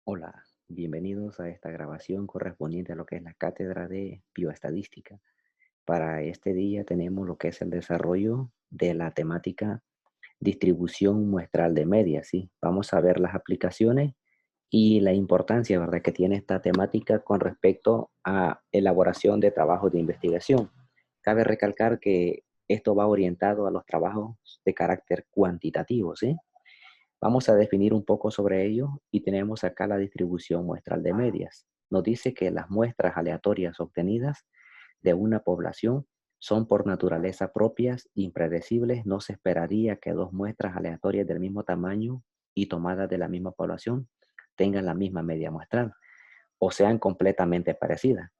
Hola, bienvenidos a esta grabación correspondiente a lo que es la cátedra de bioestadística. Para este día tenemos lo que es el desarrollo de la temática distribución muestral de medias, ¿sí? Vamos a ver las aplicaciones y la importancia, ¿verdad?, que tiene esta temática con respecto a elaboración de trabajos de investigación. Cabe recalcar que esto va orientado a los trabajos de carácter cuantitativo, ¿sí? Vamos a definir un poco sobre ello y tenemos acá la distribución muestral de medias. Nos dice que las muestras aleatorias obtenidas de una población son por naturaleza propias, impredecibles. No se esperaría que dos muestras aleatorias del mismo tamaño y tomadas de la misma población tengan la misma media muestral o sean completamente parecidas.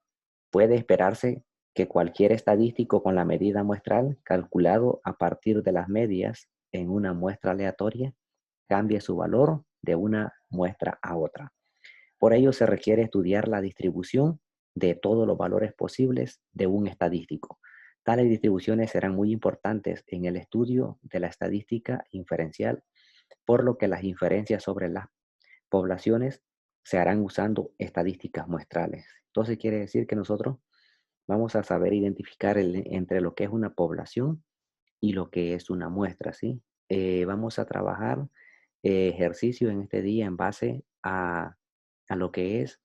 Puede esperarse que cualquier estadístico con la medida muestral calculado a partir de las medias en una muestra aleatoria cambie su valor de una muestra a otra. Por ello se requiere estudiar la distribución de todos los valores posibles de un estadístico. Tales distribuciones serán muy importantes en el estudio de la estadística inferencial, por lo que las inferencias sobre las poblaciones se harán usando estadísticas muestrales. Entonces quiere decir que nosotros vamos a saber identificar entre lo que es una población y lo que es una muestra, ¿sí? Vamos a trabajar ejercicio en este día en base a lo que es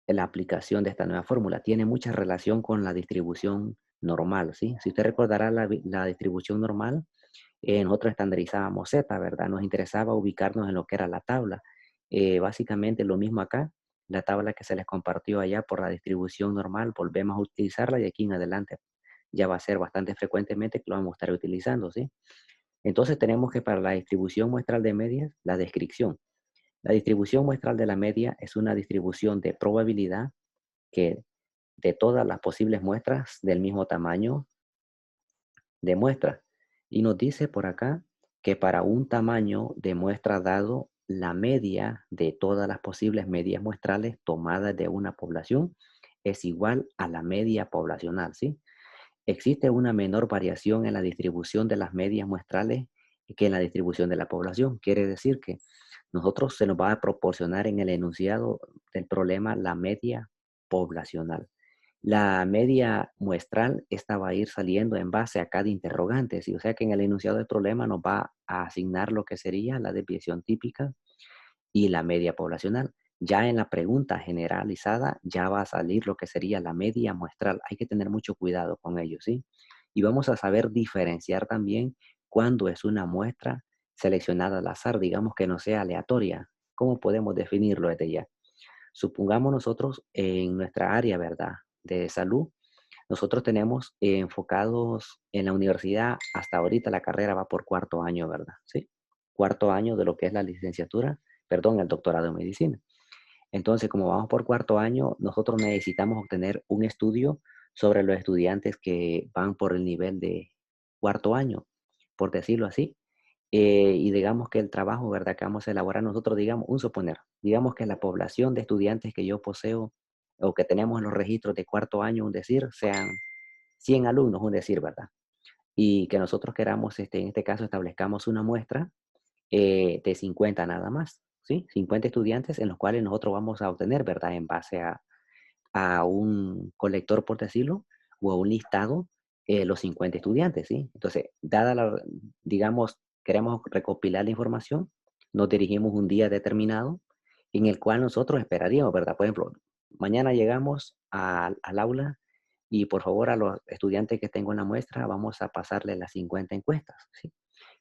la aplicación de esta nueva fórmula. Tiene mucha relación con la distribución normal, ¿sí? Si usted recordará la distribución normal, nosotros estandarizábamos Z, ¿verdad? Nos interesaba ubicarnos en lo que era la tabla. Básicamente lo mismo acá, la tabla que se les compartió allá por la distribución normal, volvemos a utilizarla y aquí en adelante ya va a ser bastante frecuentemente que lo vamos a estar utilizando, ¿sí? Entonces tenemos que para la distribución muestral de medias, la descripción. La distribución muestral de la media es una distribución de probabilidad que de todas las posibles muestras del mismo tamaño de muestra. Y nos dice por acá que para un tamaño de muestra dado, la media de todas las posibles medias muestrales tomadas de una población es igual a la media poblacional, ¿sí? Existe una menor variación en la distribución de las medias muestrales que en la distribución de la población. Quiere decir que nosotros se nos va a proporcionar en el enunciado del problema la media poblacional. La media muestral, esta va a ir saliendo en base a cada interrogante, ¿sí? O sea que en el enunciado del problema nos va a asignar lo que sería la desviación típica y la media poblacional. Ya en la pregunta generalizada ya va a salir lo que sería la media muestral. Hay que tener mucho cuidado con ello, ¿sí? Y vamos a saber diferenciar también cuándo es una muestra seleccionada al azar, digamos que no sea aleatoria. ¿Cómo podemos definirlo desde ya? Supongamos nosotros en nuestra área, ¿verdad?, de salud, nosotros tenemos enfocados en la universidad, hasta ahorita la carrera va por cuarto año, ¿verdad? Sí, cuarto año de lo que es la licenciatura, perdón, el doctorado en medicina. Entonces, como vamos por cuarto año, nosotros necesitamos obtener un estudio sobre los estudiantes que van por el nivel de cuarto año, por decirlo así. Y digamos que el trabajo, ¿verdad?, que vamos a elaborar nosotros, digamos, un suponer, digamos que la población de estudiantes que yo poseo o que tenemos en los registros de cuarto año, un decir, sean 100 alumnos, un decir, ¿verdad? Y que nosotros queramos, en este caso, establezcamos una muestra de 50 nada más, ¿sí? 50 estudiantes en los cuales nosotros vamos a obtener, ¿verdad? En base a un colector, por decirlo, o a un listado, los 50 estudiantes, ¿sí? Entonces, digamos, queremos recopilar la información, nos dirigimos un día determinado en el cual nosotros esperaríamos, ¿verdad? Por ejemplo, mañana llegamos al aula y por favor a los estudiantes que tengo en la muestra vamos a pasarle las 50 encuestas, ¿sí?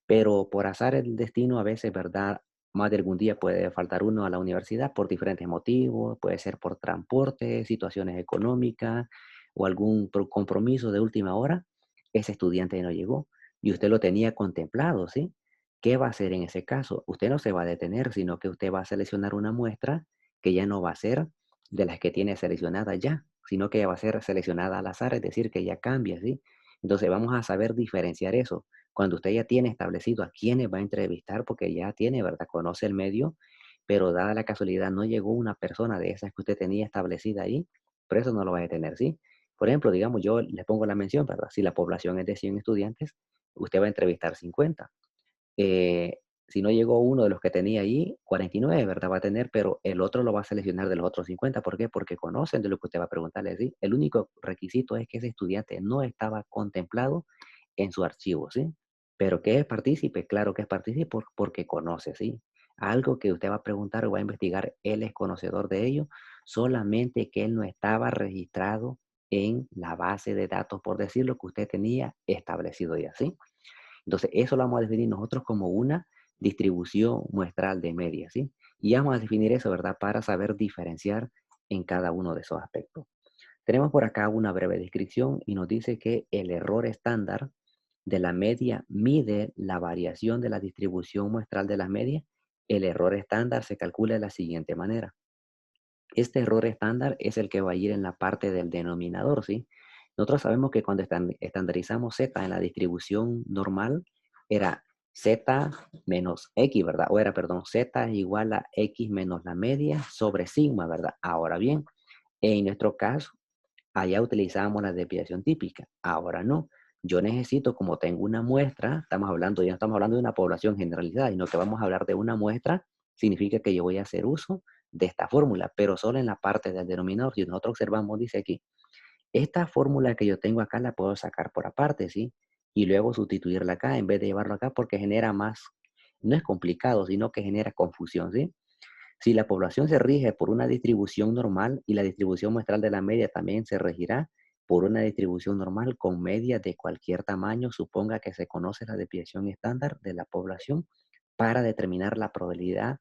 Pero por azar el destino, a veces, ¿verdad? Más de algún día puede faltar uno a la universidad por diferentes motivos, puede ser por transporte, situaciones económicas o algún compromiso de última hora. Ese estudiante no llegó y usted lo tenía contemplado, ¿sí? ¿Qué va a hacer en ese caso? Usted no se va a detener, sino que usted va a seleccionar una muestra que ya no va a ser de las que tiene seleccionada ya, sino que va a ser seleccionada al azar, es decir, que ya cambia, ¿sí? Entonces vamos a saber diferenciar eso cuando usted ya tiene establecido a quiénes va a entrevistar, porque ya tiene, ¿verdad? Conoce el medio, pero dada la casualidad no llegó una persona de esas que usted tenía establecida ahí, por eso no lo va a detener, ¿sí? Por ejemplo, digamos, yo le pongo la mención, ¿verdad? Si la población es de 100 estudiantes, usted va a entrevistar 50. si no llegó uno de los que tenía ahí, 49, ¿verdad? Va a tener, pero el otro lo va a seleccionar de los otros 50. ¿Por qué? Porque conocen de lo que usted va a preguntarle, ¿sí? El único requisito es que ese estudiante no estaba contemplado en su archivo, ¿sí? Pero que es partícipe, claro que es partícipe porque conoce, ¿sí? Algo que usted va a preguntar o va a investigar, él es conocedor de ello, solamente que él no estaba registrado en la base de datos, por decirlo, que usted tenía establecido ya, ¿sí? Entonces, eso lo vamos a definir nosotros como una distribución muestral de media, ¿sí? Y vamos a definir eso, ¿verdad? Para saber diferenciar en cada uno de esos aspectos. Tenemos por acá una breve descripción y nos dice que el error estándar de la media mide la variación de la distribución muestral de las medias. El error estándar se calcula de la siguiente manera. Este error estándar es el que va a ir en la parte del denominador, ¿sí? Nosotros sabemos que cuando estandarizamos Z en la distribución normal, era Z menos X, ¿verdad? O era, perdón, Z es igual a X menos la media sobre sigma, ¿verdad? Ahora bien, en nuestro caso, allá utilizábamos la desviación típica. Ahora no. Yo necesito, como tengo una muestra, estamos hablando, ya no estamos hablando de una población generalizada, sino que vamos a hablar de una muestra, significa que yo voy a hacer uso de esta fórmula, pero solo en la parte del denominador. Si nosotros observamos, dice aquí, esta fórmula que yo tengo acá la puedo sacar por aparte, ¿sí? Y luego sustituirla acá en vez de llevarlo acá porque genera más, no es complicado, sino que genera confusión, ¿sí? Si la población se rige por una distribución normal y la distribución muestral de la media también se regirá por una distribución normal con medias de cualquier tamaño, suponga que se conoce la desviación estándar de la población para determinar la probabilidad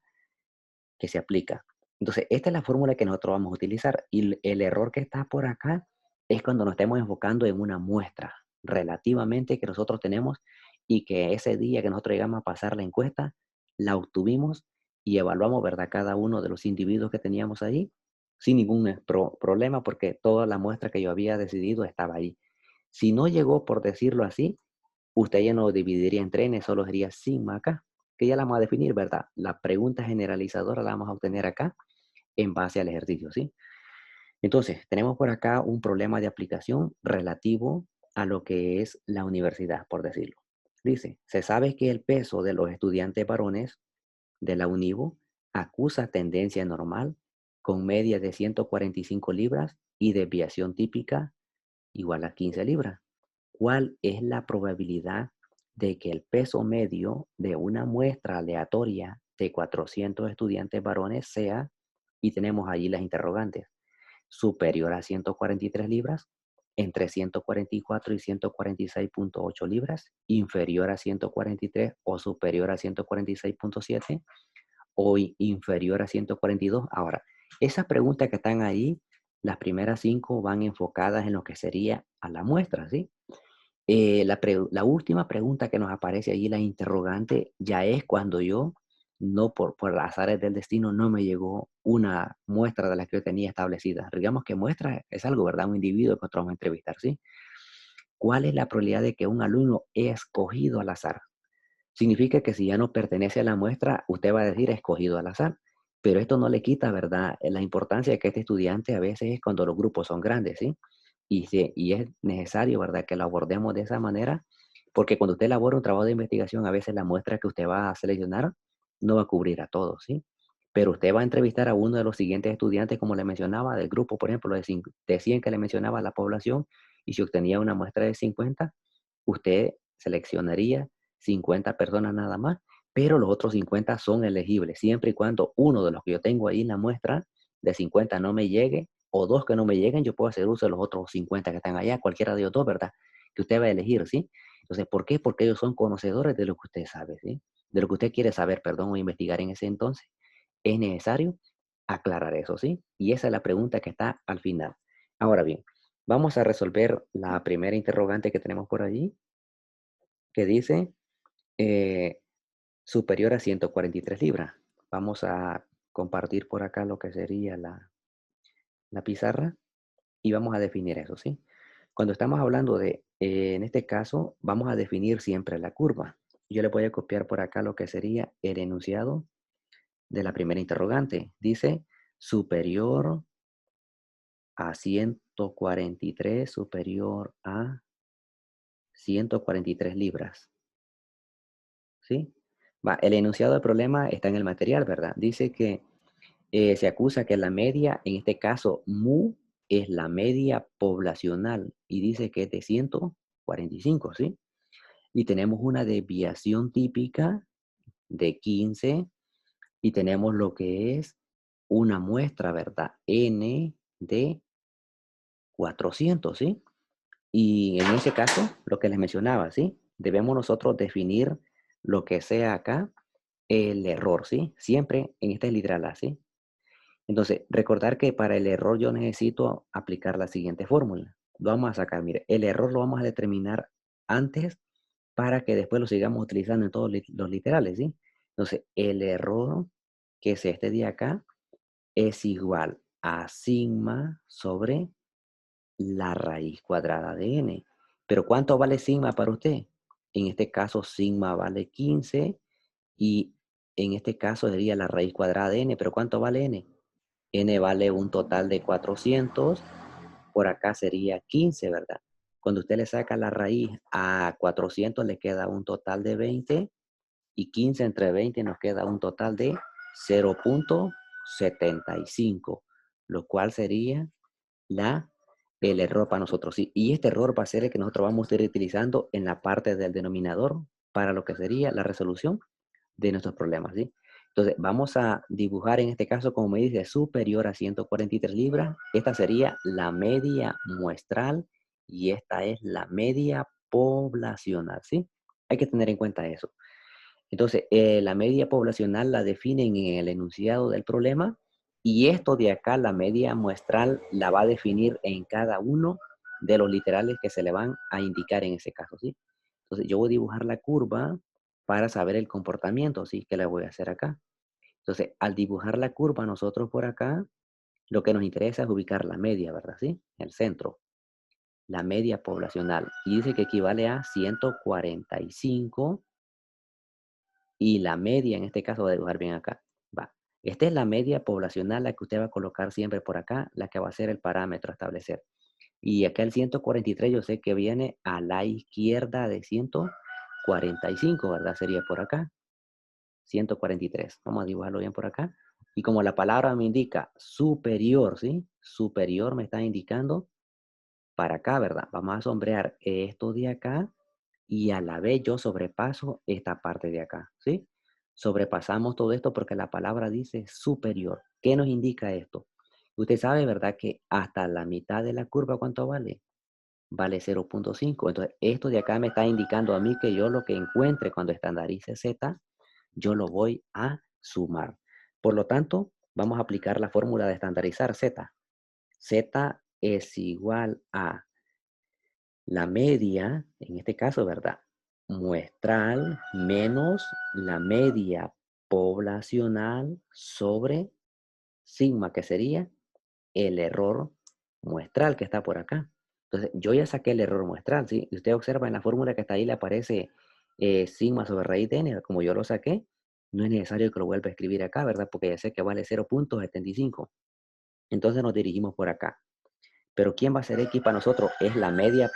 que se aplica. Entonces, esta es la fórmula que nosotros vamos a utilizar y el error que está por acá es cuando nos estemos enfocando en una muestra relativamente que nosotros tenemos y que ese día que nosotros llegamos a pasar la encuesta, la obtuvimos y evaluamos, ¿verdad? Cada uno de los individuos que teníamos ahí sin ningún problema porque toda la muestra que yo había decidido estaba ahí. Si no llegó, por decirlo así, usted ya no dividiría en trenes, solo sería sigma acá, que ya la vamos a definir, ¿verdad? La pregunta generalizadora la vamos a obtener acá en base al ejercicio, ¿sí? Entonces, tenemos por acá un problema de aplicación relativo a lo que es la universidad, por decirlo. Dice, se sabe que el peso de los estudiantes varones de la UNIVO acusa tendencia normal con media de 145 libras y desviación típica igual a 15 libras. ¿Cuál es la probabilidad de que el peso medio de una muestra aleatoria de 400 estudiantes varones sea, y tenemos allí las interrogantes, superior a 143 libras, entre 144 y 146.8 libras, inferior a 143 o superior a 146.7 o inferior a 142? Ahora, esas preguntas que están ahí, las primeras 5 van enfocadas en lo que sería a la muestra, ¿sí? La última pregunta que nos aparece ahí, la interrogante, ya es cuando yo, no por azares del destino, no me llegó una muestra de la que yo tenía establecida. Digamos que muestra es algo, ¿verdad? Un individuo que nosotros vamos a entrevistar, ¿sí? ¿Cuál es la probabilidad de que un alumno es escogido al azar? Significa que si ya no pertenece a la muestra, usted va a decir escogido al azar. Pero esto no le quita, ¿verdad? La importancia de que este estudiante a veces es cuando los grupos son grandes, ¿sí? Y es necesario, ¿verdad? Que lo abordemos de esa manera, porque cuando usted elabora un trabajo de investigación, a veces la muestra que usted va a seleccionar no va a cubrir a todos, ¿sí? Pero usted va a entrevistar a uno de los siguientes estudiantes, como le mencionaba, del grupo, por ejemplo, de 100 que le mencionaba la población, y si obtenía una muestra de 50, usted seleccionaría 50 personas nada más, pero los otros 50 son elegibles, siempre y cuando uno de los que yo tengo ahí en la muestra de 50 no me llegue, o dos que no me lleguen, yo puedo hacer uso de los otros 50 que están allá, cualquiera de ellos dos, ¿verdad? Que usted va a elegir, ¿sí? Entonces, ¿por qué? Porque ellos son conocedores de lo que usted sabe, ¿sí? De lo que usted quiere saber, perdón, o investigar en ese entonces. Es necesario aclarar eso, ¿sí? Y esa es la pregunta que está al final. Ahora bien, vamos a resolver la primera interrogante que tenemos por allí, que dice eh, superior a 143 libras. Vamos a compartir por acá lo que sería la pizarra y vamos a definir eso, ¿sí? Cuando estamos hablando de, en este caso, vamos a definir siempre la curva. Yo le voy a copiar por acá lo que sería el enunciado de la primera interrogante. Dice superior a 143, superior a 143 libras, ¿sí? Va, el enunciado del problema está en el material, ¿verdad? Dice que se acusa que la media, en este caso, mu, es la media poblacional y dice que es de 145, ¿sí? Y tenemos una desviación típica de 15 y tenemos lo que es una muestra, ¿verdad? N de 400, ¿sí? Y en ese caso, lo que les mencionaba, ¿sí? Debemos nosotros definir lo que sea acá el error, ¿sí? Siempre en esta es literal A, ¿sí? Entonces, recordar que para el error yo necesito aplicar la siguiente fórmula. Lo vamos a sacar, mire, el error lo vamos a determinar antes para que después lo sigamos utilizando en todos los literales, ¿sí? Entonces, el error, que es este de acá, es igual a sigma sobre la raíz cuadrada de n. Pero ¿cuánto vale sigma para usted? En este caso, sigma vale 15 y en este caso sería la raíz cuadrada de n. ¿Pero cuánto vale n? N vale un total de 400. Por acá sería 15, ¿verdad? Cuando usted le saca la raíz a 400 le queda un total de 20 y 15 entre 20 nos queda un total de 0.75, lo cual sería la, el error para nosotros. Sí, y este error va a ser el que nosotros vamos a ir utilizando en la parte del denominador para lo que sería la resolución de nuestros problemas, ¿sí? Entonces, vamos a dibujar en este caso, como me dice, superior a 143 libras. Esta sería la media muestral y esta es la media poblacional, ¿sí? Hay que tener en cuenta eso. Entonces, la media poblacional la definen en el enunciado del problema y esto de acá, la media muestral, la va a definir en cada uno de los literales que se le van a indicar en ese caso, ¿sí? Entonces, yo voy a dibujar la curva para saber el comportamiento, ¿sí? Que le voy a hacer acá. Entonces, al dibujar la curva, nosotros por acá, lo que nos interesa es ubicar la media, ¿verdad? ¿Sí? El centro, la media poblacional. Y dice que equivale a 145 y la media, en este caso, voy a dibujar bien acá. Va. Esta es la media poblacional, la que usted va a colocar siempre por acá, la que va a ser el parámetro a establecer. Y acá el 143 yo sé que viene a la izquierda de 145, ¿verdad? Sería por acá. 143. Vamos a dibujarlo bien por acá. Y como la palabra me indica superior, ¿sí? Superior me está indicando para acá, ¿verdad? Vamos a sombrear esto de acá y a la vez yo sobrepaso esta parte de acá, ¿sí? Sobrepasamos todo esto porque la palabra dice superior. ¿Qué nos indica esto? Usted sabe, ¿verdad? Que hasta la mitad de la curva, ¿cuánto vale? Vale 0.5. Entonces, esto de acá me está indicando a mí que yo lo que encuentre cuando estandarice Z, yo lo voy a sumar. Por lo tanto, vamos a aplicar la fórmula de estandarizar Z. Z es igual a la media, en este caso, ¿verdad? Muestral menos la media poblacional sobre sigma, que sería el error muestral que está por acá. Entonces, yo ya saqué el error muestral, ¿sí? Y usted observa en la fórmula que está ahí, le aparece sigma sobre raíz de n, como yo lo saqué, no es necesario que lo vuelva a escribir acá, ¿verdad? Porque ya sé que vale 0.75. Entonces nos dirigimos por acá. Pero ¿quién va a ser X para nosotros? Es la media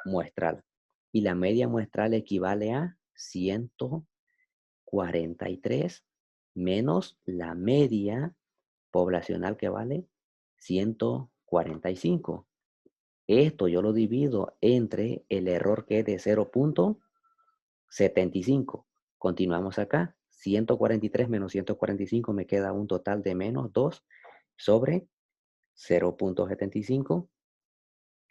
muestral. Y la media muestral equivale a 143 menos la media poblacional que vale 145. Esto yo lo divido entre el error que es de 0.75. Continuamos acá. 143 menos 145 me queda un total de menos 2 sobre 0.75.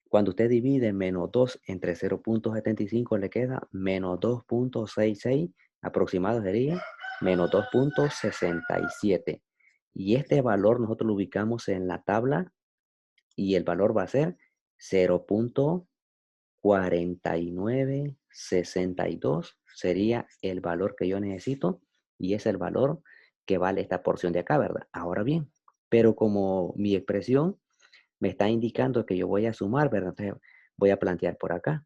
Cuando usted divide menos 2 entre 0.75 le queda menos 2.66, aproximado sería menos 2.67. Y este valor nosotros lo ubicamos en la tabla y el valor va a ser 0.4962 sería el valor que yo necesito y es el valor que vale esta porción de acá, ¿verdad? Ahora bien, pero como mi expresión me está indicando que yo voy a sumar, ¿verdad? Entonces voy a plantear por acá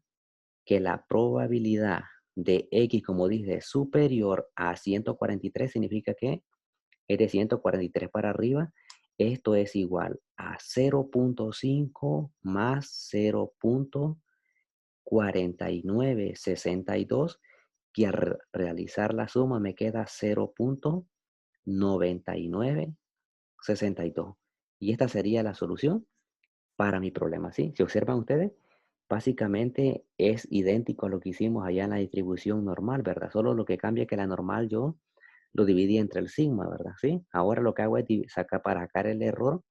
que la probabilidad de X, como dice, superior a 143 significa que es de 143 para arriba. Esto es igual a 0.5 más 0.4962, que al realizar la suma me queda 0.9962. Y esta sería la solución para mi problema, ¿sí? Si observan ustedes, básicamente es idéntico a lo que hicimos allá en la distribución normal, ¿verdad? Solo lo que cambia es que la normal yo lo dividí entre el sigma, ¿verdad? ¿Sí? Ahora lo que hago es sacar para sacar el error.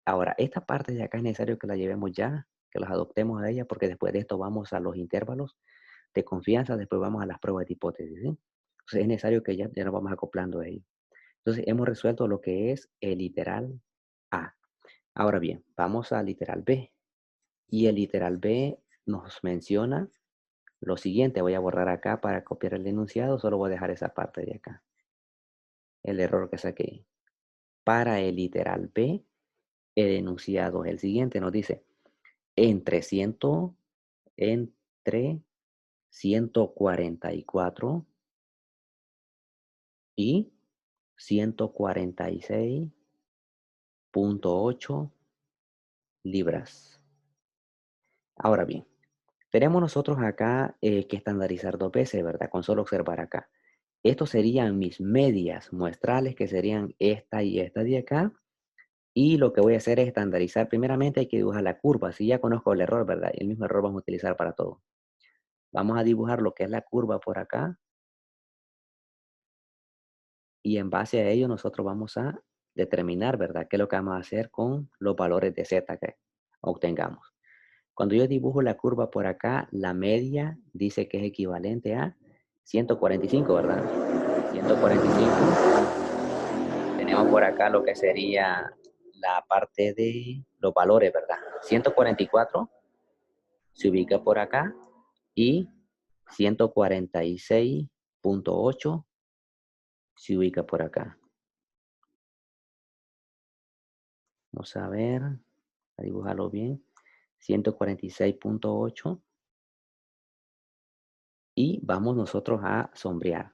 Ahora, esta parte de acá es necesario que la llevemos ya, que las adoptemos a ella, porque después de esto vamos a los intervalos de confianza, después vamos a las pruebas de hipótesis, ¿sí? Entonces es necesario que ya nos vamos acoplando a ello. Entonces hemos resuelto lo que es el literal A. Ahora bien, vamos al literal B. Y el literal B nos menciona lo siguiente. Voy a borrar acá para copiar el enunciado. Solo voy a dejar esa parte de acá. El error que saqué. Para el literal B, el enunciado es el siguiente. Nos dice, entre 144 y 146.8 libras. Ahora bien, tenemos nosotros acá que estandarizar dos veces, ¿verdad? Con solo observar acá. Estos serían mis medias muestrales, que serían esta y esta de acá. Y lo que voy a hacer es estandarizar. Primeramente hay que dibujar la curva. Si ya conozco el error, ¿verdad? El mismo error vamos a utilizar para todo. Vamos a dibujar lo que es la curva por acá. Y en base a ello nosotros vamos a determinar, ¿verdad? ¿Qué es lo que vamos a hacer con los valores de z que obtengamos? Cuando yo dibujo la curva por acá, la media dice que es equivalente a 145, ¿verdad? 145. Tenemos por acá lo que sería la parte de los valores, ¿verdad? 144 se ubica por acá y 146.8 se ubica por acá. Vamos a ver, a dibujarlo bien. 146.8 y vamos nosotros a sombrear.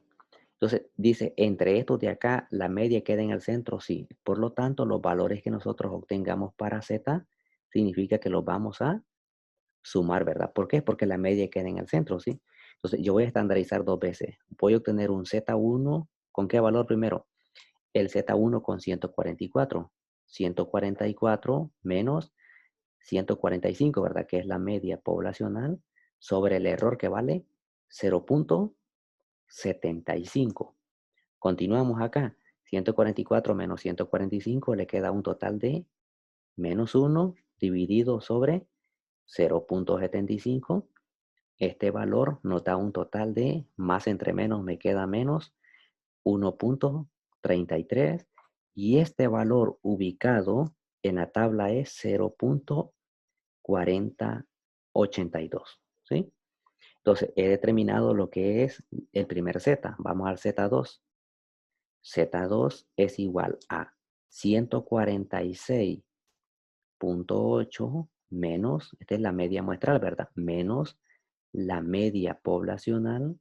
Entonces dice, entre estos de acá, la media queda en el centro, sí. Por lo tanto, los valores que nosotros obtengamos para z significa que los vamos a sumar, ¿verdad? ¿Por qué? Porque la media queda en el centro, ¿sí? Entonces yo voy a estandarizar dos veces. Voy a obtener un z1, ¿con qué valor primero? El z1 con 144. 144 menos 145, ¿verdad? Que es la media poblacional sobre el error que vale 0.75. Continuamos acá. 144 menos 145 le queda un total de menos 1 dividido sobre 0.75. Este valor nos da un total de más entre menos me queda menos 1.33 y este valor ubicado en la tabla es 0.4082, ¿sí? Entonces he determinado lo que es el primer z. Vamos al z2. Z2 es igual a 146.8 menos, esta es la media muestral, ¿verdad? Menos la media poblacional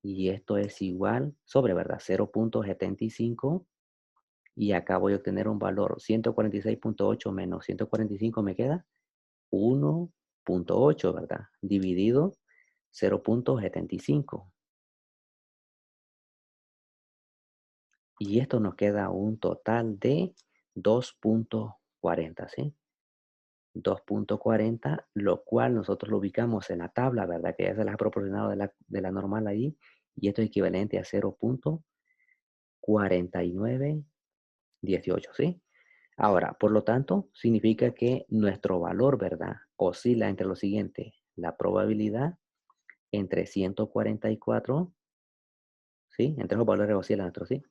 y esto es igual sobre, ¿verdad? 0.75 y acá voy a obtener un valor 146.8 menos 145 me queda 1.8, ¿verdad? Dividido 0.75 y esto nos queda un total de 2.40, ¿sí? 2.40, lo cual nosotros lo ubicamos en la tabla, ¿verdad? Que ya se las ha proporcionado de la normal ahí, y esto es equivalente a 0.4918, ¿sí? Ahora, por lo tanto, significa que nuestro valor, ¿verdad? Oscila entre lo siguiente, la probabilidad entre 144, ¿sí? Entre los valores oscila nuestro, ¿sí?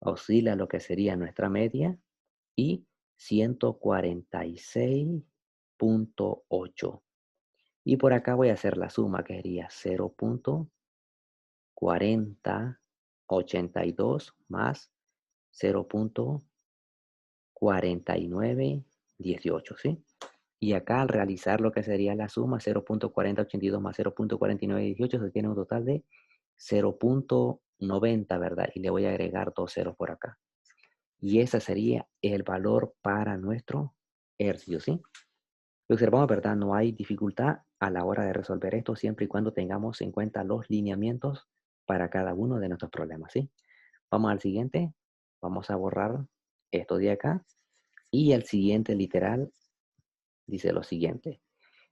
Oscila lo que sería nuestra media y 146.8. Y por acá voy a hacer la suma, que sería 0.4082 más 0.4918, ¿sí? Y acá al realizar lo que sería la suma, 0.4082 más 0.4918, se tiene un total de 0.90, ¿verdad? Y le voy a agregar dos ceros por acá. Y ese sería el valor para nuestro hercio, ¿sí? Lo observamos, ¿verdad? No hay dificultad a la hora de resolver esto siempre y cuando tengamos en cuenta los lineamientos para cada uno de nuestros problemas, ¿sí? Vamos al siguiente. Vamos a borrar esto de acá. Y el siguiente literal dice lo siguiente.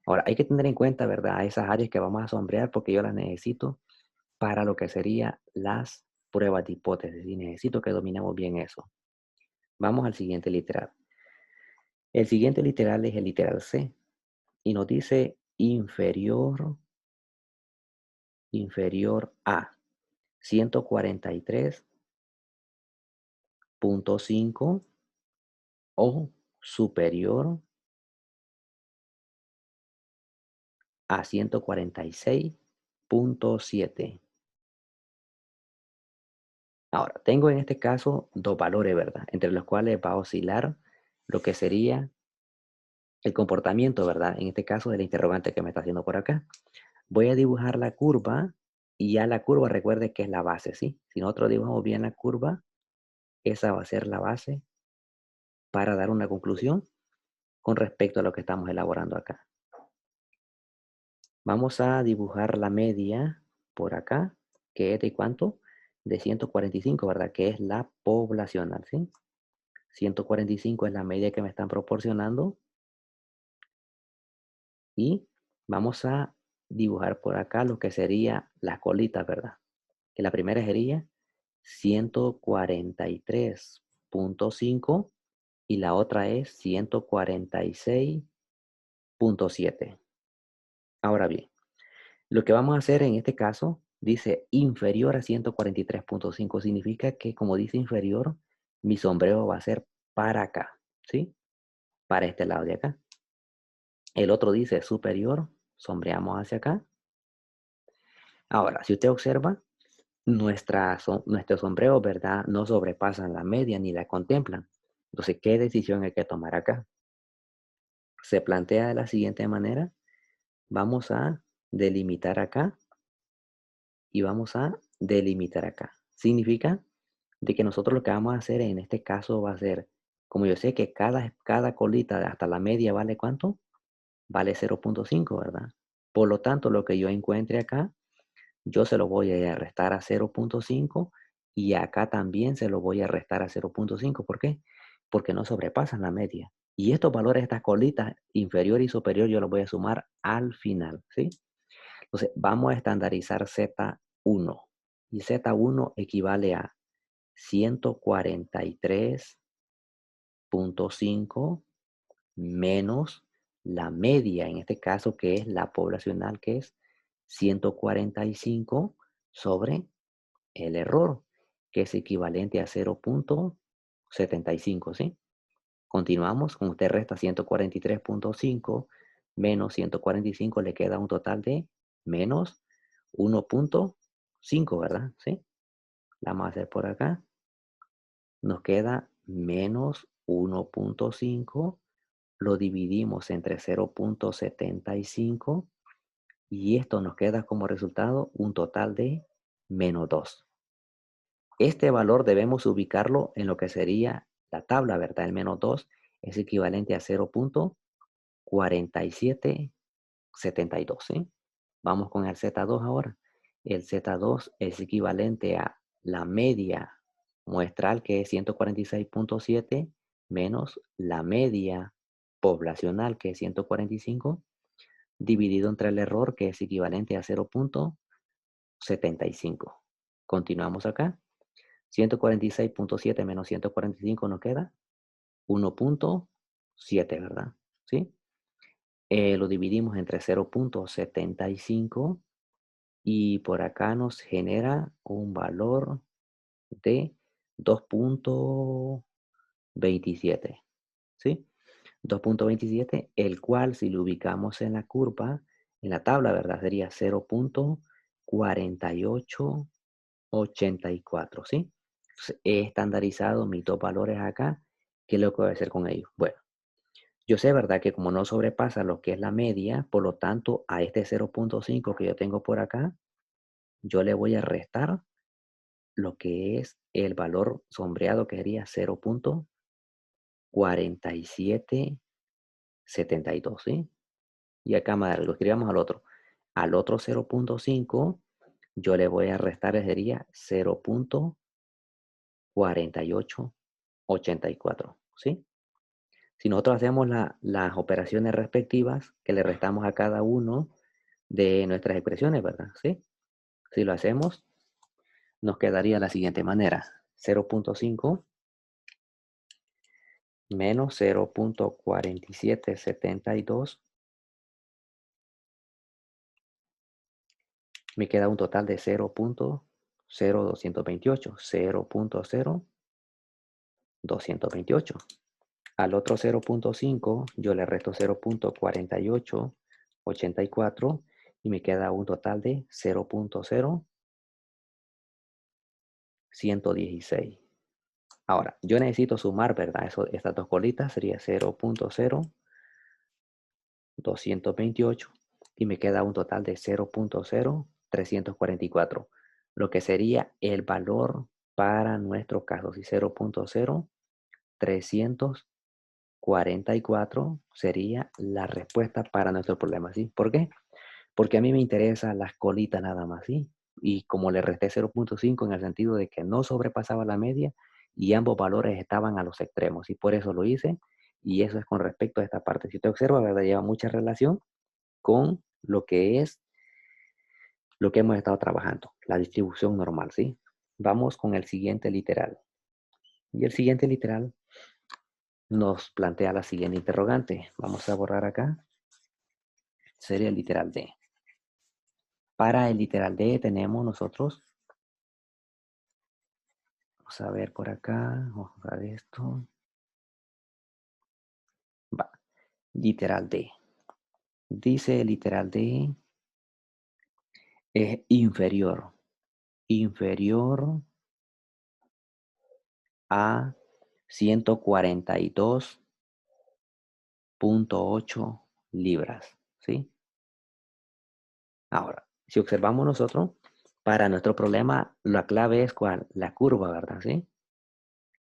Ahora, hay que tener en cuenta, ¿verdad? Esas áreas que vamos a sombrear porque yo las necesito para lo que serían las pruebas de hipótesis y necesito que dominemos bien eso. Vamos al siguiente literal. El siguiente literal es el literal C y nos dice inferior a 143.5 o superior a 146.7. Ahora, tengo en este caso dos valores, ¿verdad? Entre los cuales va a oscilar lo que sería el comportamiento, ¿verdad? En este caso, del interrogante que me está haciendo por acá. Voy a dibujar la curva y ya la curva, recuerde que es la base, ¿sí? Si nosotros dibujamos bien la curva, esa va a ser la base para dar una conclusión con respecto a lo que estamos elaborando acá. Vamos a dibujar la media por acá, que es de cuánto? De 145, ¿verdad? Que es la poblacional, ¿sí? 145 es la media que me están proporcionando y vamos a dibujar por acá lo que sería las colitas, ¿verdad? Que la primera sería 143.5 y la otra es 146.7. Ahora bien, lo que vamos a hacer en este caso dice inferior a 143.5. Significa que como dice inferior, mi sombrero va a ser para acá, ¿sí? Para este lado de acá. El otro dice superior, sombreamos hacia acá. Ahora, si usted observa, nuestros sombreros, ¿verdad? No sobrepasan la media ni la contemplan. Entonces, ¿qué decisión hay que tomar acá? Se plantea de la siguiente manera. Vamos a delimitar acá y vamos a delimitar acá. Significa de que nosotros lo que vamos a hacer en este caso va a ser, como yo sé que cada colita hasta la media vale ¿cuánto? Vale 0.5, ¿verdad? Por lo tanto, lo que yo encuentre acá, yo se lo voy a restar a 0.5 y acá también se lo voy a restar a 0.5. ¿Por qué? Porque no sobrepasan la media. Y estos valores, estas colitas inferior y superior, yo los voy a sumar al final, ¿sí? Entonces, vamos a estandarizar Z1. Y Z1 equivale a 143.5 menos la media, en este caso que es la poblacional, que es 145 sobre el error, que es equivalente a 0.75, ¿sí? Continuamos, con usted resta 143.5 menos 145, le queda un total de menos 1.5, ¿verdad? ¿Sí? La vamos a hacer por acá. Nos queda menos 1.5, lo dividimos entre 0.75 y esto nos queda como resultado un total de menos 2. Este valor debemos ubicarlo en lo que sería la tabla, ¿verdad? El menos 2 es equivalente a 0.4772, ¿sí? Vamos con el Z2 ahora. El Z2 es equivalente a la media muestral, que es 146.7, menos la media poblacional, que es 145, dividido entre el error, que es equivalente a 0.75. Continuamos acá. 146.7 menos 145 nos queda 1.7, ¿verdad? ¿Sí? Lo dividimos entre 0.75 y por acá nos genera un valor de 2.27, ¿sí? 2.27, el cual si lo ubicamos en la curva, en la tabla, ¿verdad? Sería 0.4884, ¿sí? Entonces, he estandarizado mis dos valores acá. ¿Qué es lo que voy a hacer con ellos? Bueno, yo sé, ¿verdad? Que como no sobrepasa lo que es la media, por lo tanto, a este 0.5 que yo tengo por acá, yo le voy a restar lo que es el valor sombreado, que sería 0.47 72, ¿sí? Y acá lo escribamos al otro. Al otro 0.5 yo le voy a restar, sería 0.4884, ¿sí? Si nosotros hacemos las operaciones respectivas que le restamos a cada uno de nuestras expresiones, ¿verdad? ¿Sí? Si lo hacemos, nos quedaría de la siguiente manera. 0.5 menos 0.4772 me queda un total de 0.0228. 0.0228. Al otro 0.5 yo le resto 0.4884 y me queda un total de 0.0116. Ahora, yo necesito sumar, ¿verdad? Estas dos colitas sería 0.0228 y me queda un total de 0.0344, lo que sería el valor para nuestro caso. Si 0.0344 sería la respuesta para nuestro problema, ¿sí? ¿Por qué? Porque a mí me interesan las colitas nada más, ¿sí? Y como le resté 0.5 en el sentido de que no sobrepasaba la media y ambos valores estaban a los extremos, y por eso lo hice. Y eso es con respecto a esta parte. Si usted observa, ¿verdad? Lleva mucha relación con lo que hemos estado trabajando, la distribución normal, ¿sí? Vamos con el siguiente literal. Y el siguiente literal nos plantea la siguiente interrogante. Vamos a borrar acá. Sería el literal D. Para el literal D tenemos nosotros, vamos a ver por acá, vamos a ver esto. Va, literal D. Dice literal D es inferior a 142.8 libras, ¿sí? Ahora, si observamos nosotros, para nuestro problema, la clave es ¿cuál? La curva, ¿verdad? ¿Sí?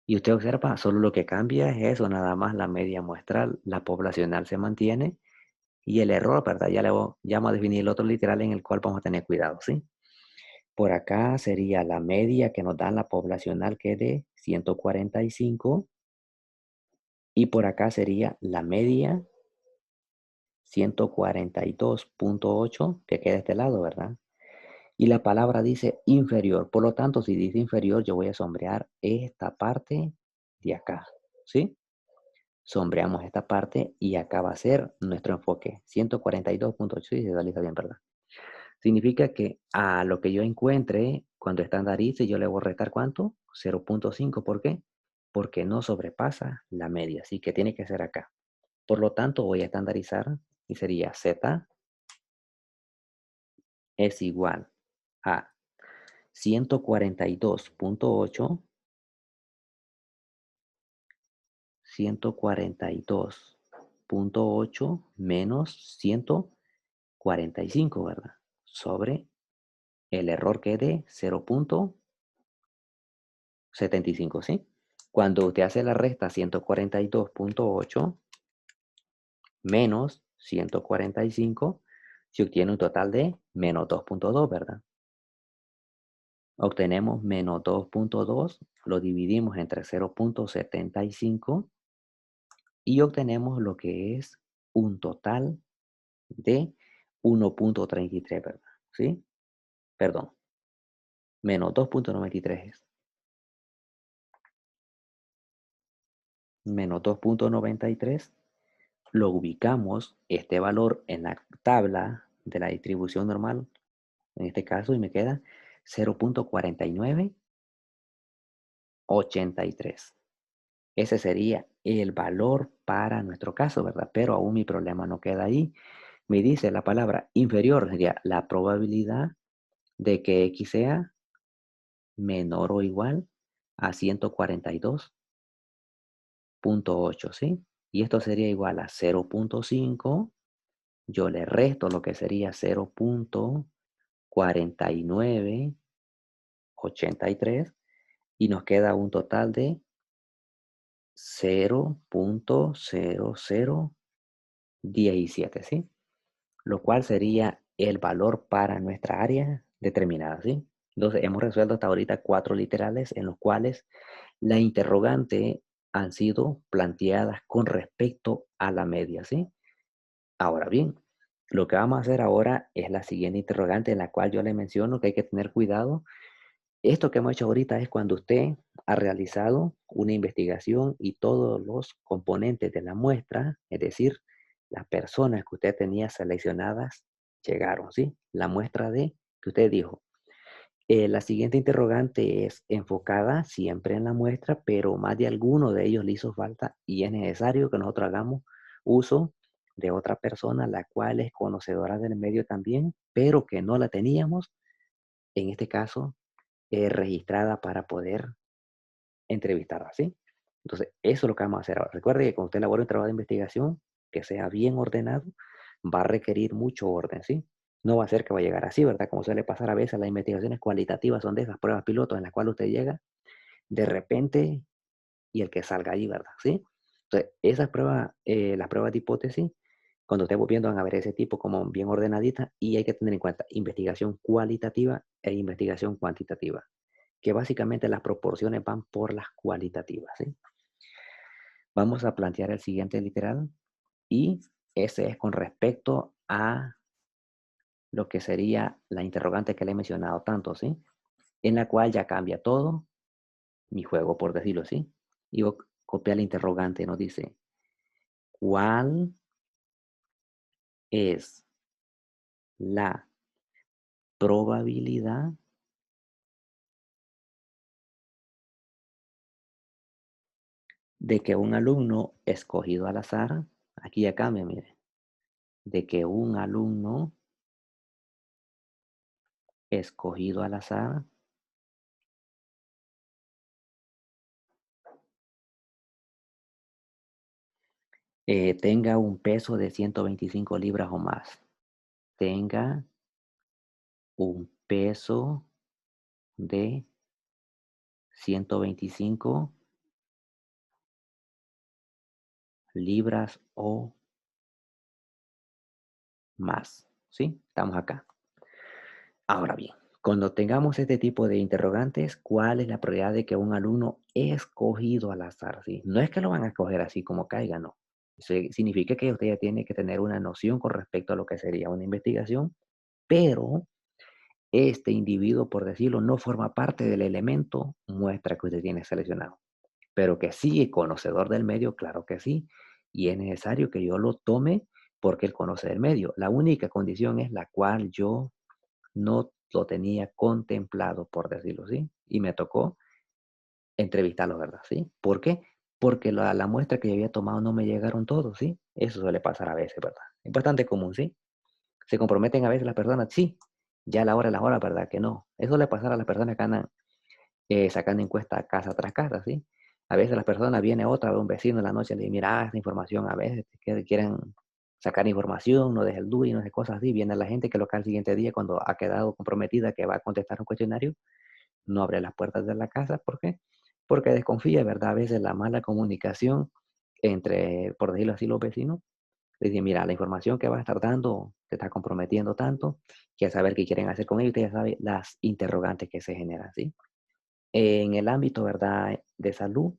Y usted observa, solo lo que cambia es eso, nada más la media muestral, la poblacional se mantiene y el error, ¿verdad? Ya vamos a definir el otro literal en el cual vamos a tener cuidado, ¿sí? Por acá sería la media que nos da la poblacional que es de 145 y por acá sería la media 142.8 que queda de este lado, ¿verdad? Y la palabra dice inferior. Por lo tanto, si dice inferior, yo voy a sombrear esta parte de acá. ¿Sí? Sombreamos esta parte y acá va a ser nuestro enfoque. 142.8 y se visualiza bien, ¿verdad? Significa que a lo que yo encuentre, cuando estandarice, yo le voy a restar ¿cuánto? 0.5. ¿Por qué? Porque no sobrepasa la media. Así que tiene que ser acá. Por lo tanto, voy a estandarizar y sería Z es igual a 142.8 142.8 menos 145, ¿verdad? Sobre el error que de 0.75, ¿sí? Cuando usted hace la resta 142.8 menos 145, se obtiene un total de menos 2.2, ¿verdad? Obtenemos menos 2.2, lo dividimos entre 0.75 y obtenemos lo que es un total de 1.33, ¿verdad? ¿Sí? Perdón, menos 2.93 es. Menos 2.93 lo ubicamos este valor en la tabla de la distribución normal, en este caso, y me queda 0.4983. Ese sería el valor para nuestro caso, ¿verdad? Pero aún mi problema no queda ahí. Me dice la palabra inferior, sería la probabilidad de que X sea menor o igual a 142.8, ¿sí? Y esto sería igual a 0.5. Yo le resto lo que sería 0.4983 y nos queda un total de 0.00 10 y 7, ¿sí? Lo cual sería el valor para nuestra área determinada, ¿sí? Entonces, hemos resuelto hasta ahorita 4 literales en los cuales la interrogante han sido planteadas con respecto a la media, ¿sí? Ahora bien, lo que vamos a hacer ahora es la siguiente interrogante en la cual yo le menciono que hay que tener cuidado. Esto que hemos hecho ahorita es cuando usted ha realizado una investigación y todos los componentes de la muestra, es decir, las personas que usted tenía seleccionadas llegaron, ¿sí? La muestra de que usted dijo. La siguiente interrogante es enfocada siempre en la muestra, pero más de alguno de ellos le hizo falta y es necesario que nosotros hagamos uso de otra persona, la cual es conocedora del medio también, pero que no la teníamos, en este caso, registrada para poder entrevistarla, ¿sí? Entonces, eso es lo que vamos a hacer ahora. Recuerde que cuando usted elabora un trabajo de investigación que sea bien ordenado, va a requerir mucho orden, ¿sí? No va a ser que va a llegar así, ¿verdad? Como suele pasar a veces, las investigaciones cualitativas son de esas pruebas pilotos en las cuales usted llega de repente y el que salga ahí, ¿verdad? ¿Sí? Entonces, esas pruebas, las pruebas de hipótesis, cuando usted viendo van a ver ese tipo como bien ordenadita y hay que tener en cuenta investigación cualitativa e investigación cuantitativa, que básicamente las proporciones van por las cualitativas, ¿sí? Vamos a plantear el siguiente literal y ese es con respecto a lo que sería la interrogante que le he mencionado tanto, ¿sí? En la cual ya cambia todo mi juego, por decirlo así. Y copia el interrogante, nos dice, ¿cuál es la probabilidad de que un alumno escogido al azar, aquí ya cambia, mire, de que un alumno escogido al azar tenga un peso de 125 libras o más? Tenga un peso de 125 libras o más, ¿sí? Estamos acá. Ahora bien, cuando tengamos este tipo de interrogantes, ¿cuál es la probabilidad de que un alumno escogido al azar, ¿sí? No es que lo van a escoger así como caiga, no. Significa que usted ya tiene que tener una noción con respecto a lo que sería una investigación, pero este individuo, por decirlo, no forma parte del elemento muestra que usted tiene seleccionado. Pero que sí es conocedor del medio, claro que sí. Y es necesario que yo lo tome porque él conoce del medio. La única condición es la cual yo no lo tenía contemplado, por decirlo así. Y me tocó entrevistarlo, ¿verdad? ¿Sí? ¿Por qué? Porque la muestra que yo había tomado no me llegaron todos, ¿sí? Eso suele pasar a veces, ¿verdad? Es bastante común, ¿sí? Se comprometen a veces las personas, sí. Ya a la hora, ¿verdad? Que no. Eso suele pasar a las personas que andan sacando encuestas casa tras casa, ¿sí? A veces las personas, viene otra, ve un vecino en la noche, le dice, mira, esta información, a veces que quieren sacar información, no deja el DUI, no sé, cosas así. Viene la gente que lo cae al siguiente día cuando ha quedado comprometida que va a contestar un cuestionario, no abre las puertas de la casa. ¿Por qué? Porque desconfía, ¿verdad? A veces la mala comunicación entre, por decirlo así, los vecinos. Le dicen, mira, la información que va a estar dando te está comprometiendo tanto, que saber qué quieren hacer con ello, usted ya sabe las interrogantes que se generan, ¿sí? En el ámbito, ¿verdad?, de salud,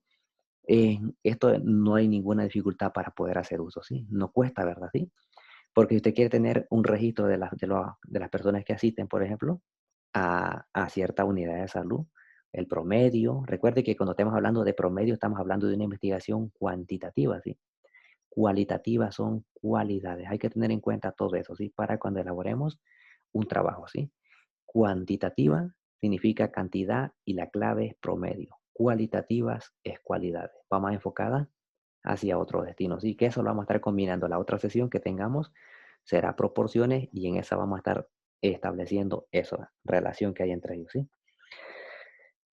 esto no hay ninguna dificultad para poder hacer uso, ¿sí? No cuesta, ¿verdad? ¿Sí? Porque si usted quiere tener un registro de las personas que asisten, por ejemplo, a cierta unidad de salud, el promedio, recuerde que cuando estemos hablando de promedio estamos hablando de una investigación cuantitativa, ¿sí? Cualitativa son cualidades. Hay que tener en cuenta todo eso, ¿sí? Para cuando elaboremos un trabajo, ¿sí? Cuantitativa significa cantidad y la clave es promedio. Cualitativas es cualidades. Va más enfocada hacia otro destino. Así que eso lo vamos a estar combinando. La otra sesión que tengamos será proporciones y en esa vamos a estar estableciendo esa relación que hay entre ellos. ¿Sí?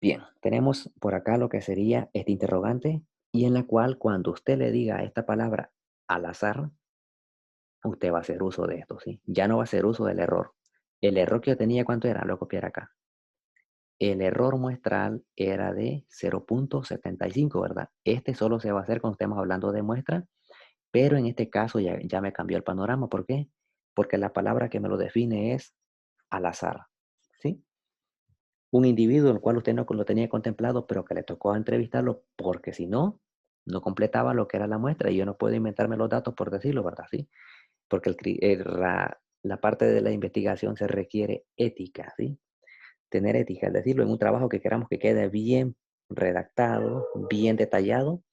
Bien, tenemos por acá lo que sería este interrogante y en la cual cuando usted le diga esta palabra al azar, usted va a hacer uso de esto. ¿Sí? Ya no va a hacer uso del error. El error que yo tenía, ¿cuánto era? Lo copiar acá. El error muestral era de 0,75, ¿verdad? Este solo se va a hacer cuando estemos hablando de muestra, Pero en este caso ya me cambió el panorama. ¿Por qué? Porque la palabra que me lo define es al azar, ¿sí? Un individuo el cual usted no lo tenía contemplado, pero que le tocó entrevistarlo porque si no, no completaba lo que era la muestra y yo no puedo inventarme los datos por decirlo, ¿verdad? ¿Sí? Porque la parte de la investigación se requiere ética, ¿sí? Tener ética, es decirlo, en un trabajo que queramos que quede bien redactado, bien detallado,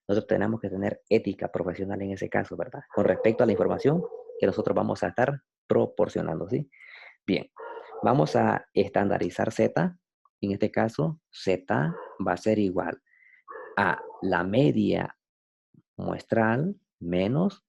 nosotros tenemos que tener ética profesional en ese caso, ¿verdad? Con respecto a la información que nosotros vamos a estar proporcionando, ¿sí? Bien, vamos a estandarizar Z. En este caso, Z va a ser igual a la media muestral menos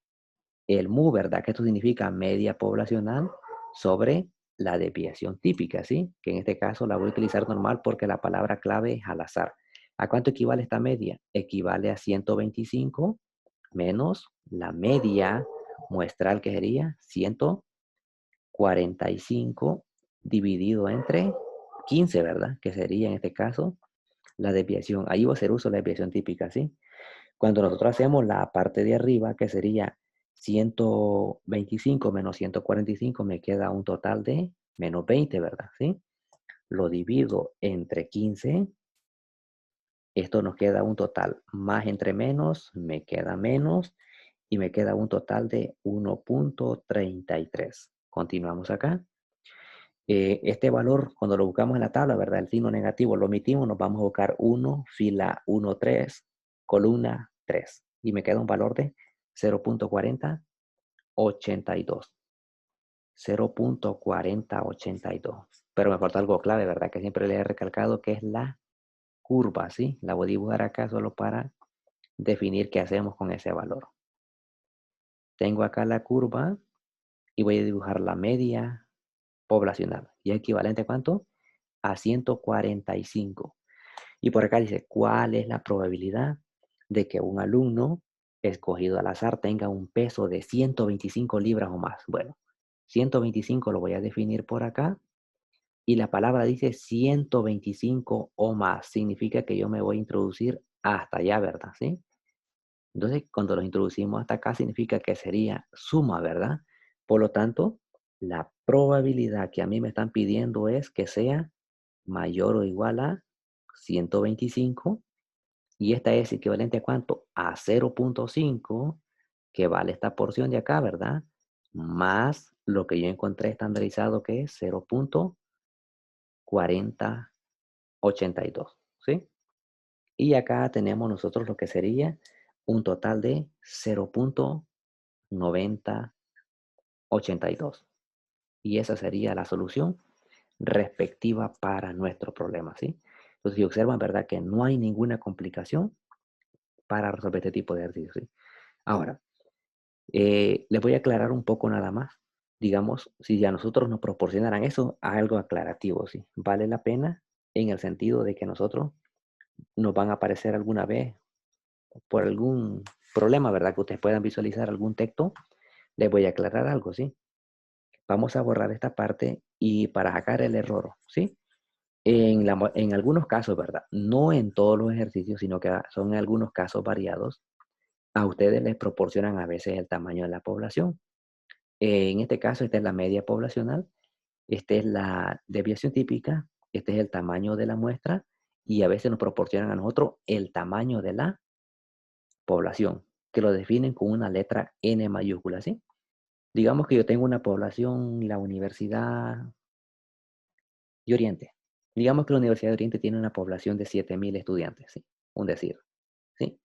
el MU, ¿verdad? Que esto significa media poblacional sobre la desviación típica, ¿sí? Que en este caso la voy a utilizar normal porque la palabra clave es al azar. ¿A cuánto equivale esta media? Equivale a 125 menos la media muestral que sería 145 dividido entre 15, ¿verdad? Que sería en este caso la desviación. Ahí va a hacer uso de la desviación típica, ¿sí? Cuando nosotros hacemos la parte de arriba, que sería 125 menos 145, me queda un total de menos 20, ¿verdad? ¿Sí? Lo divido entre 15, esto nos queda un total más entre menos, me queda menos y me queda un total de 1.33. Continuamos acá. Este valor, cuando lo buscamos en la tabla, ¿verdad? El signo negativo lo omitimos, nos vamos a buscar 1, fila 1, 3, columna 3. Y me queda un valor de 0.4082. 0.4082. Pero me falta algo clave, ¿verdad? Que siempre le he recalcado que es la curva, ¿sí? La voy a dibujar acá solo para definir qué hacemos con ese valor. Tengo acá la curva y voy a dibujar la media poblacional. ¿Y es equivalente a cuánto? A 145. Y por acá dice, ¿cuál es la probabilidad de que un alumno escogido al azar tenga un peso de 125 libras o más? Bueno, 125 lo voy a definir por acá y la palabra dice 125 o más. Significa que yo me voy a introducir hasta allá, ¿verdad? ¿Sí? Entonces, cuando lo introducimos hasta acá, significa que sería suma, ¿verdad? Por lo tanto, la probabilidad que a mí me están pidiendo es que sea mayor o igual a 125 y esta es equivalente a cuánto? A 0.5 que vale esta porción de acá, ¿verdad? Más lo que yo encontré estandarizado que es 0.4082, ¿sí? Y acá tenemos nosotros lo que sería un total de 0.9082. Y esa sería la solución respectiva para nuestro problema, ¿sí? Entonces, si observan, ¿verdad? Que no hay ninguna complicación para resolver este tipo de ejercicios, ¿sí? Ahora, les voy a aclarar un poco nada más. Digamos, si ya nosotros nos proporcionaran eso, algo aclarativo, ¿sí? Vale la pena en el sentido de que nosotros nos van a aparecer alguna vez por algún problema, ¿verdad? Que ustedes puedan visualizar algún texto, les voy a aclarar algo, ¿sí? Vamos a borrar esta parte y para sacar el error, ¿sí? En algunos casos, ¿verdad? No en todos los ejercicios, sino que son en algunos casos variados. A ustedes les proporcionan a veces el tamaño de la población. En este caso, esta es la media poblacional, esta es la desviación típica, este es el tamaño de la muestra y a veces nos proporcionan a nosotros el tamaño de la población, que lo definen con una letra N mayúscula, ¿sí? Digamos que yo tengo una población, la Universidad de Oriente. Digamos que la Universidad de Oriente tiene una población de 7.000 estudiantes, ¿sí? Un decir, ¿sí?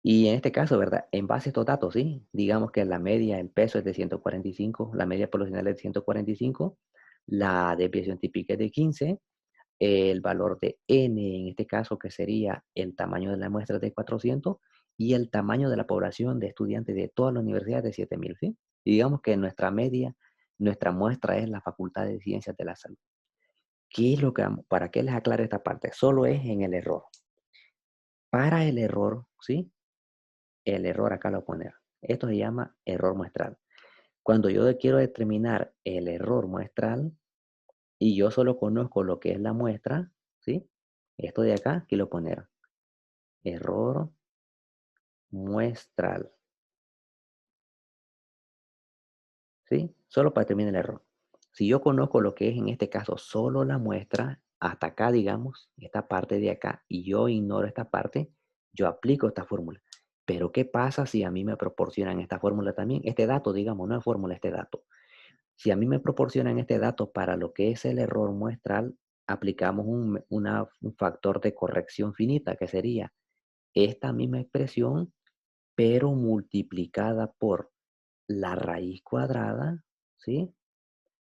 Y en este caso, ¿verdad? En base a estos datos, ¿sí? Digamos que la media, el peso es de 145, la media poblacional es de 145, la desviación típica es de 15, el valor de n en este caso, que sería el tamaño de la muestra de 400, y el tamaño de la población de estudiantes de toda la universidad de 7.000, ¿sí? Y digamos que nuestra media, nuestra muestra es la Facultad de Ciencias de la Salud. ¿Qué es lo que para qué les aclaro esta parte? Solo es en el error. Para el error, ¿sí? El error acá lo voy a poner. Esto se llama error muestral. Cuando yo quiero determinar el error muestral y yo solo conozco lo que es la muestra, ¿sí? Esto de acá, quiero poner error muestral. ¿sí? Solo para determinar el error. Si yo conozco lo que es en este caso solo la muestra, hasta acá, digamos, esta parte de acá, y yo ignoro esta parte, yo aplico esta fórmula. Pero ¿qué pasa si a mí me proporcionan esta fórmula también? Este dato, digamos, no es fórmula, este dato. Si a mí me proporcionan este dato para lo que es el error muestral, aplicamos un factor de corrección finita, que sería esta misma expresión, pero multiplicada por la raíz cuadrada, ¿sí?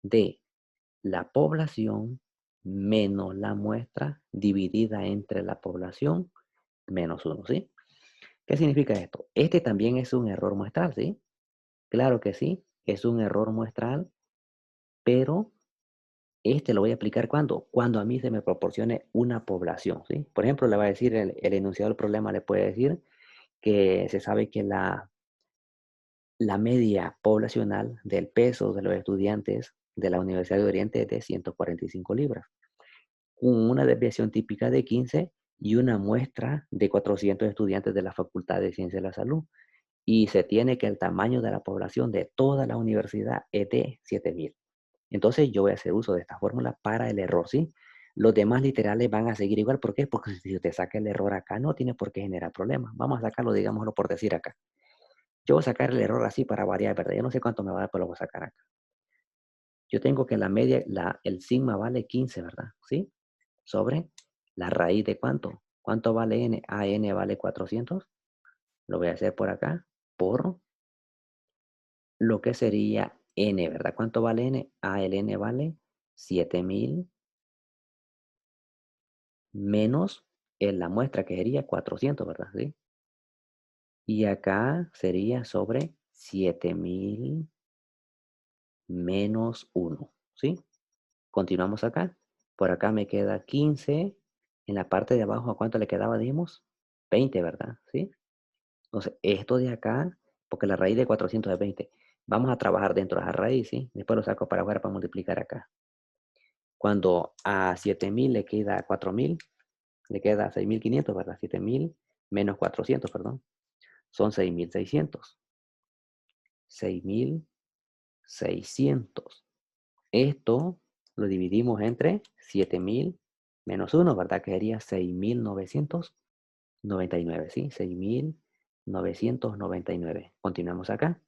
De la población menos la muestra dividida entre la población menos uno, ¿sí? ¿Qué significa esto? Este también es un error muestral, ¿sí? Claro que sí, es un error muestral, pero este lo voy a aplicar cuando a mí se me proporcione una población, ¿sí? Por ejemplo, le va a decir el enunciado del problema, le puede decir que se sabe que la media poblacional del peso de los estudiantes de la Universidad de Oriente es de 145 libras, con una desviación típica de 15 y una muestra de 400 estudiantes de la Facultad de Ciencias de la Salud. Y se tiene que el tamaño de la población de toda la universidad es de 7.000. Entonces yo voy a hacer uso de esta fórmula para el error, ¿sí? Los demás literales van a seguir igual. ¿Por qué? Porque si usted saca el error acá, no tiene por qué generar problemas. Vamos a sacarlo, digámoslo por decir acá. Yo voy a sacar el error así para variar, ¿verdad? Yo no sé cuánto me va a dar, pero lo voy a sacar acá. Yo tengo que la media, el sigma vale 15, ¿verdad? ¿Sí? Sobre la raíz de cuánto. ¿Cuánto vale n? N vale 400. Lo voy a hacer por acá. Por lo que sería n, ¿verdad? ¿Cuánto vale n? El n vale 7.000 menos en la muestra que sería 400, ¿verdad? ¿Sí? Y acá sería sobre 7.000 menos uno, ¿sí? Continuamos acá. Por acá me queda 15. En la parte de abajo, ¿a cuánto le quedaba? Dijimos 20, ¿verdad? ¿Sí? Entonces, esto de acá, porque la raíz de 400 es 20. Vamos a trabajar dentro de la raíz, ¿sí? Después lo saco para afuera para multiplicar acá. Cuando a 7.000 le queda 4.000, le queda 6.500, ¿verdad? 7.000 menos 400, perdón. Son 6.600. 6.600. Esto lo dividimos entre 7.000 menos uno, ¿verdad? Que sería 6.999, ¿sí? 6.999. Continuamos acá.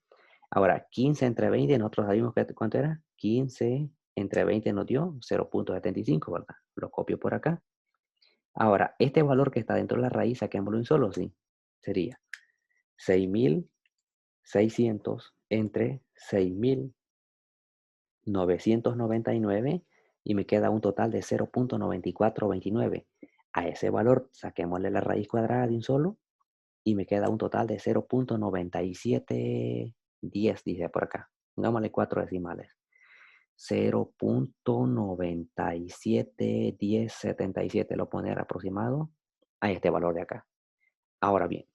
Ahora, 15 entre 20, nosotros sabemos cuánto era. 15 entre 20 nos dio 0.75, ¿verdad? Lo copio por acá. Ahora, este valor que está dentro de la raíz, saquémoslo en solo, ¿sí? Sería 6.600 entre 6.999 y me queda un total de 0.9429. A ese valor saquémosle la raíz cuadrada de un solo y me queda un total de 0.9710, dice por acá. Pongámosle 4 decimales. 0.971077 lo poner aproximado a este valor de acá. Ahora bien,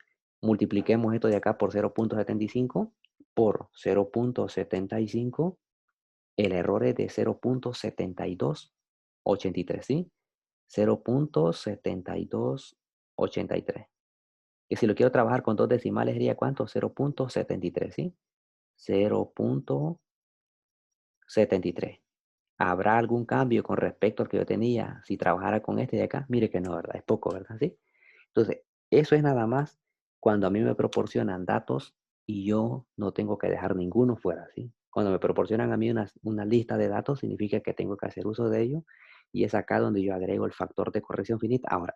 multipliquemos esto de acá por 0.75 por 0.75. El error es de 0.7283, ¿sí? 0.7283. Que si lo quiero trabajar con dos decimales sería ¿cuánto? 0.73, ¿sí? 0.73. ¿Habrá algún cambio con respecto al que yo tenía si trabajara con este de acá? Mire que no, ¿verdad? Es poco, ¿verdad? ¿Sí? Entonces, eso es nada más cuando a mí me proporcionan datos y yo no tengo que dejar ninguno fuera, ¿sí? Cuando me proporcionan a mí una lista de datos, significa que tengo que hacer uso de ello y es acá donde yo agrego el factor de corrección finita. Ahora,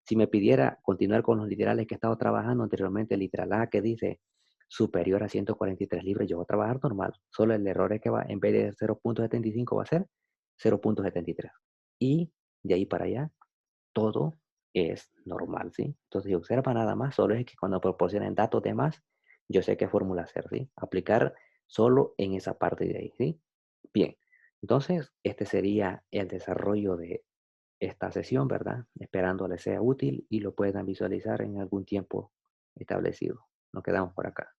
si me pidiera continuar con los literales que he estado trabajando anteriormente, el literal A que dice superior a 143 libras, yo voy a trabajar normal. Solo el error es que va, en vez de 0.75 va a ser 0.73. Y de ahí para allá, todo es normal, ¿sí? Entonces, si observa nada más, solo es que cuando proporcionen datos de más, yo sé qué fórmula hacer, ¿sí? Aplicar solo en esa parte de ahí, ¿sí? Bien, entonces, este sería el desarrollo de esta sesión, ¿verdad? Esperando les sea útil y lo puedan visualizar en algún tiempo establecido. Nos quedamos por acá.